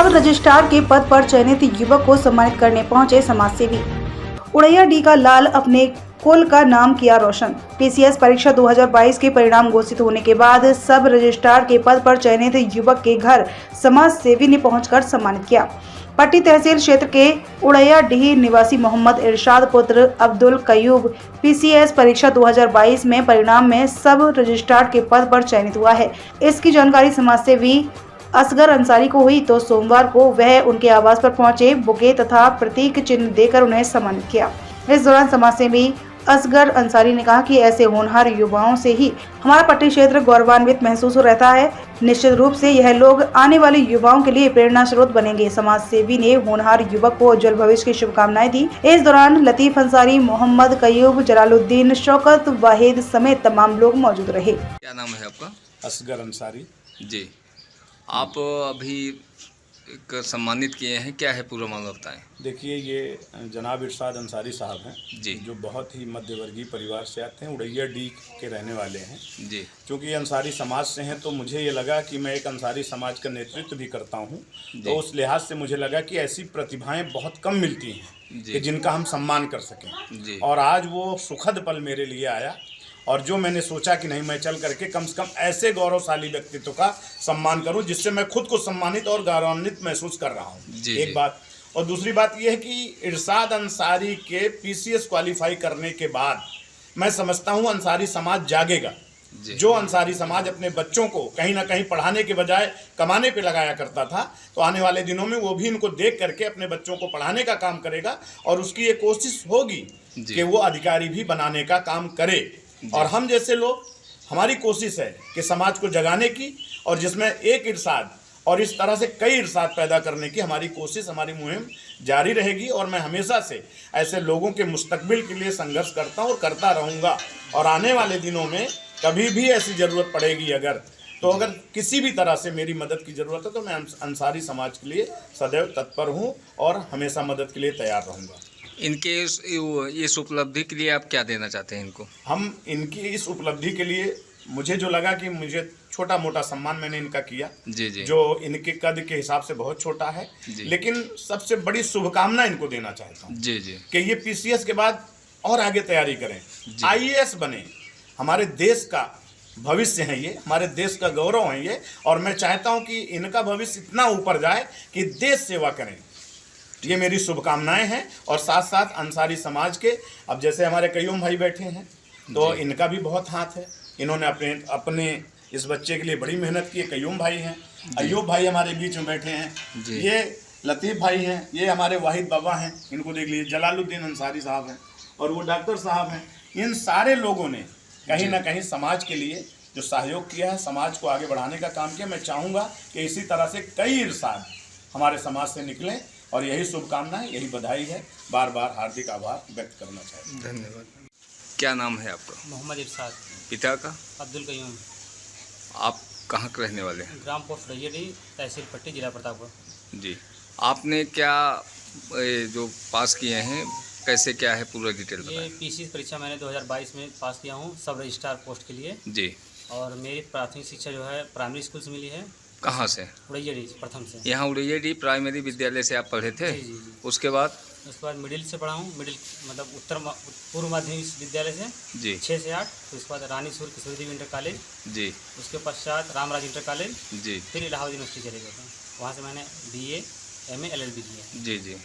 सब रजिस्ट्रार के पद पर चयनित युवक को सम्मानित करने पहुंचे समाजसेवी। उड़ैया डी का लाल अपने कुल का नाम किया रोशन। पीसीएस परीक्षा 2022 के परिणाम घोषित होने के बाद सब रजिस्ट्रार के पद पर चयनित युवक के घर समाज सेवी ने पहुंचकर सम्मानित किया। पट्टी तहसील क्षेत्र के उड़ैया डी निवासी मोहम्मद इरशाद पुत्र अब्दुल कयूब पीसीएस परीक्षा 2022 में परिणाम में सब रजिस्ट्रार के पद पर चयनित हुआ है। इसकी जानकारी समाज सेवी असगर अंसारी को हुई तो सोमवार को वह उनके आवास पर पहुंचे, बुके तथा प्रतीक चिन्ह देकर उन्हें सम्मानित किया। इस दौरान समाजसेवी असगर अंसारी ने कहा कि ऐसे होनहार युवाओं से ही हमारा पट्टी क्षेत्र गौरवान्वित महसूस रहता है। निश्चित रूप से यह लोग आने वाले युवाओं के लिए प्रेरणा स्रोत बनेंगे। समाज सेवी ने होनहार युवक को उज्जवल भविष्य की शुभकामनाएं दी। इस दौरान लतीफ अंसारी, मोहम्मद कयूब, जलालुद्दीन, शौकत वाहिद समेत तमाम लोग मौजूद रहे। क्या नाम है आपका? असगर अंसारी जी, आप अभी एक सम्मानित किए हैं, क्या है पूरा मामला बताएं। देखिए, ये जनाब इरशाद अंसारी साहब हैं जी, जो बहुत ही मध्यवर्गीय परिवार से आते हैं, उड़ैया डी के रहने वाले हैं जी। क्योंकि ये अंसारी समाज से हैं तो मुझे ये लगा कि मैं एक अंसारी समाज का नेतृत्व भी करता हूँ, तो उस लिहाज से मुझे लगा कि ऐसी प्रतिभाएं बहुत कम मिलती हैं कि जिनका हम सम्मान कर सकें। और आज वो सुखद पल मेरे लिए आया और जो मैंने सोचा कि नहीं, मैं चल करके कम से कम ऐसे गौरवशाली व्यक्तित्व का सम्मान करूं जिससे मैं खुद को सम्मानित और गौरवान्वित महसूस कर रहा हूं। एक बात। और दूसरी बात यह है कि इरशाद अंसारी के पीसीएस क्वालिफाई करने के बाद मैं समझता हूं अंसारी समाज जागेगा। जो अंसारी समाज अपने बच्चों को कहीं ना कहीं पढ़ाने के बजाय कमाने पे लगाया करता था, तो आने वाले दिनों में वो भी इनको देख करके अपने बच्चों को पढ़ाने का काम करेगा और उसकी ये कोशिश होगी कि वो अधिकारी भी बनाने का काम करे। और हम जैसे लोग, हमारी कोशिश है कि समाज को जगाने की और जिसमें एक इरशाद और इस तरह से कई इरशाद पैदा करने की हमारी कोशिश, हमारी मुहिम जारी रहेगी। और मैं हमेशा से ऐसे लोगों के मुस्तकबिल के लिए संघर्ष करता हूँ और करता रहूँगा। और आने वाले दिनों में कभी भी ऐसी ज़रूरत पड़ेगी अगर किसी भी तरह से मेरी मदद की ज़रूरत है तो मैं अंसारी समाज के लिए सदैव तत्पर हूँ और हमेशा मदद के लिए तैयार रहूँगा। इनके इस उपलब्धि के लिए आप क्या देना चाहते हैं इनको? हम इनकी इस उपलब्धि के लिए मुझे जो लगा कि मुझे छोटा मोटा सम्मान मैंने इनका किया, जी जी, जो इनके कद के हिसाब से बहुत छोटा है, लेकिन सबसे बड़ी शुभकामना इनको देना चाहता हूँ जी जी कि ये पीसीएस के बाद और आगे तैयारी करें, आईएएस बने। हमारे देश का भविष्य है ये, हमारे देश का गौरव है ये, और मैं चाहता हूँ कि इनका भविष्य इतना ऊपर जाए कि देश सेवा करें। ये मेरी शुभकामनाएं हैं। और साथ साथ अंसारी समाज के, अब जैसे हमारे कयूम भाई बैठे हैं तो इनका भी बहुत हाथ है। इन्होंने अपने इस बच्चे के लिए बड़ी मेहनत की है। कयूम भाई हैं, अयूब भाई हमारे बीच में बैठे हैं, ये लतीफ़ भाई हैं, ये हमारे वाहिद बाबा हैं, इनको देख लीजिए, जलालुद्दीन अंसारी साहब हैं और वो डॉक्टर साहब हैं। इन सारे लोगों ने कहीं ना कहीं समाज के लिए जो सहयोग किया है, समाज को आगे बढ़ाने का काम किया। मैं चाहूँगा कि इसी तरह से कई इरशाद हमारे समाज से निकलें और यही शुभकामनाएं, यही बधाई है। बार बार हार्दिक आभार व्यक्त करना चाहिए। धन्यवाद। क्या नाम है आपका? मोहम्मद इरशाद। पिता का? अब्दुल कयूम। आप कहाँ के रहने वाले हैं? ग्राम पोस्ट उड़ैया डी, तहसील पट्टी, जिला प्रतापगढ़। जी, आपने क्या जो पास किए हैं, कैसे क्या है पूरा डिटेल बताएं। ये पीसीएस परीक्षा मैंने 2022 में पास किया हूँ सब रजिस्ट्रार पोस्ट के लिए जी। और मेरी प्राथमिक शिक्षा जो है प्राइमरी स्कूल से मिली है। कहाँ से? उड़ैया डी प्रथम से। यहाँ उड़ैया डी प्राइमरी विद्यालय से आप पढ़े थे? जी जी जी। उसके बाद मिडिल से पढ़ा हूँ, मिडिल मतलब पूर्व माध्यमिक विद्यालय से जी 6 से 8। तो उसके बाद रानी सूर किशोरी देवी इंटर कॉलेज जी, उसके पश्चात रामराज इंटर कॉलेज जी, फिर इलाहाबाद यूनिवर्सिटी चले गए थे। वहाँ से मैंने BA MA LLB किया। जी जी।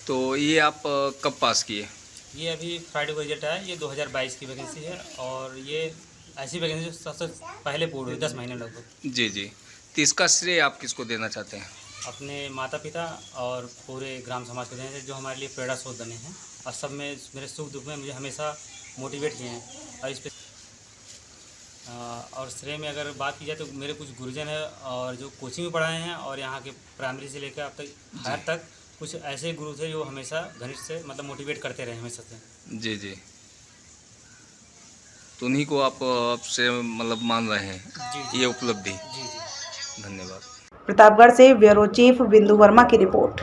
तो ये आप कब पास किए? ये अभी फ्राइडे को रिजल्ट आया। ये 2022 की वैकेंसी है और ये ऐसी वैकेंसी सबसे पहले पूर्ण हुई 10 महीने लगभग। जी जी। तो इसका श्रेय आप किसको देना चाहते हैं? अपने माता पिता और पूरे ग्राम समाज को देने से, जो हमारे लिए प्रेरणा स्रोत बने हैं और सब में मेरे सुख दुख में मुझे हमेशा मोटिवेट किए हैं। और इस पे और श्रेय में अगर बात की जाए तो मेरे कुछ गुरुजन हैं और जो कोचिंग में पढ़ाए हैं और यहाँ के प्राइमरी से लेकर अब तक हायर तक कुछ ऐसे गुरु थे जो हमेशा घनिष्ठ से मतलब मोटिवेट करते रहे हमेशा से। जी जी। तो उन्हीं को आप से मतलब मान रहे हैं जी ये उपलब्धि? जी जी। धन्यवाद। प्रतापगढ़ से ब्यूरो चीफ बिंदु वर्मा की रिपोर्ट।